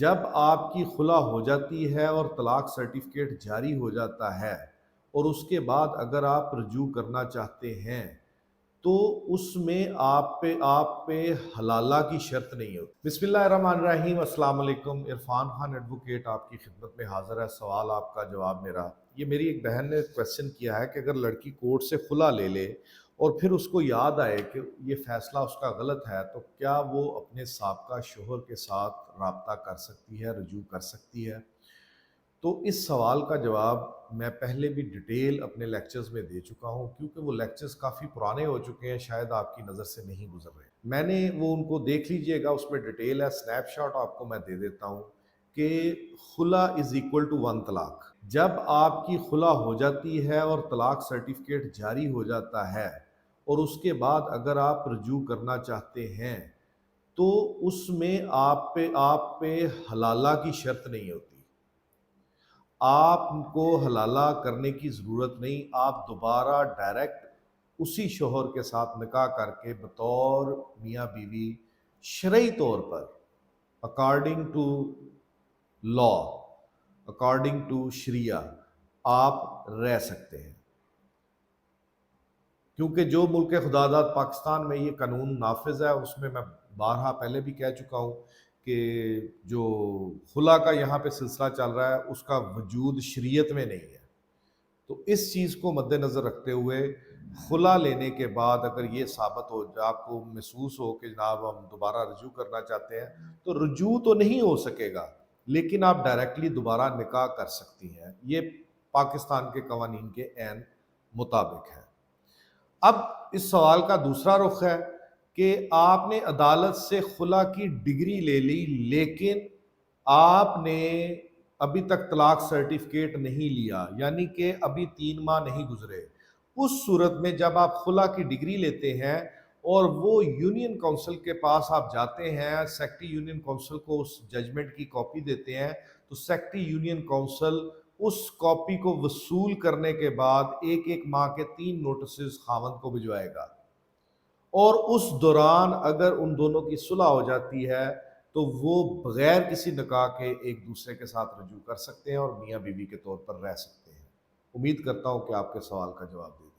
جب آپ کی خلا ہو جاتی ہے اور طلاق سرٹیفکیٹ جاری ہو جاتا ہے اور اس کے بعد اگر آپ رجوع کرنا چاہتے ہیں تو اس میں آپ پہ حلالہ کی شرط نہیں ہوتی۔ بسم اللہ الرحمن الرحیم، السلام علیکم۔ عرفان خان ایڈوکیٹ آپ کی خدمت میں حاضر ہے۔ سوال آپ کا جواب میرا۔ یہ میری ایک بہن نے کویسچن کیا ہے کہ اگر لڑکی کورٹ سے خلا لے لے اور پھر اس کو یاد آئے کہ یہ فیصلہ اس کا غلط ہے تو کیا وہ اپنے سابقہ شوہر کے ساتھ رابطہ کر سکتی ہے، رجوع کر سکتی ہے؟ تو اس سوال کا جواب میں پہلے بھی ڈیٹیل اپنے لیکچرز میں دے چکا ہوں، کیونکہ وہ لیکچرز کافی پرانے ہو چکے ہیں، شاید آپ کی نظر سے نہیں گزر رہے۔ میں نے وہ ان کو دیکھ لیجئے گا، اس میں ڈیٹیل ہے، سنیپ شاٹ آپ کو میں دے دیتا ہوں کہ خلا از ایکول ٹو 1 طلاق۔ جب آپ کی خلا ہو جاتی ہے اور طلاق سرٹیفکیٹ جاری ہو جاتا ہے اور اس کے بعد اگر آپ رجوع کرنا چاہتے ہیں تو اس میں آپ پہ حلالہ کی شرط نہیں ہوتی۔ آپ کو حلالہ کرنے کی ضرورت نہیں، آپ دوبارہ ڈائریکٹ اسی شوہر کے ساتھ نکاح کر کے بطور میاں بیوی شرعی طور پر according to law, according to شریعہ آپ رہ سکتے ہیں، کیونکہ جو ملک خدا داد پاکستان میں یہ قانون نافذ ہے، اس میں بارہا پہلے بھی کہہ چکا ہوں کہ جو خلا کا یہاں پہ سلسلہ چل رہا ہے اس کا وجود شریعت میں نہیں ہے۔ تو اس چیز کو مد نظر رکھتے ہوئے خلا لینے کے بعد اگر یہ ثابت ہو جائے، آپ کو محسوس ہو کہ جناب ہم دوبارہ رجوع کرنا چاہتے ہیں، تو رجوع تو نہیں ہو سکے گا لیکن آپ ڈائریکٹلی دوبارہ نکاح کر سکتی ہیں۔ یہ پاکستان کے قوانین کے عین مطابق ہے۔ اب اس سوال کا دوسرا رخ ہے کہ آپ نے عدالت سے خلا کی ڈگری لے لی لیکن آپ نے ابھی تک طلاق سرٹیفکیٹ نہیں لیا، یعنی کہ ابھی 3 ماہ نہیں گزرے۔ اس صورت میں جب آپ خلا کی ڈگری لیتے ہیں اور وہ یونین کونسل کے پاس آپ جاتے ہیں، سیکٹری یونین کونسل کو اس ججمنٹ کی کاپی دیتے ہیں، تو سیکٹری یونین کونسل اس کاپی کو وصول کرنے کے بعد ایک ماہ کے 3 نوٹسز خاوند کو بھجوائے گا، اور اس دوران اگر ان دونوں کی صلح ہو جاتی ہے تو وہ بغیر کسی نکاح کے ایک دوسرے کے ساتھ رجوع کر سکتے ہیں اور میاں بیوی کے طور پر رہ سکتے ہیں۔ امید کرتا ہوں کہ آپ کے سوال کا جواب دے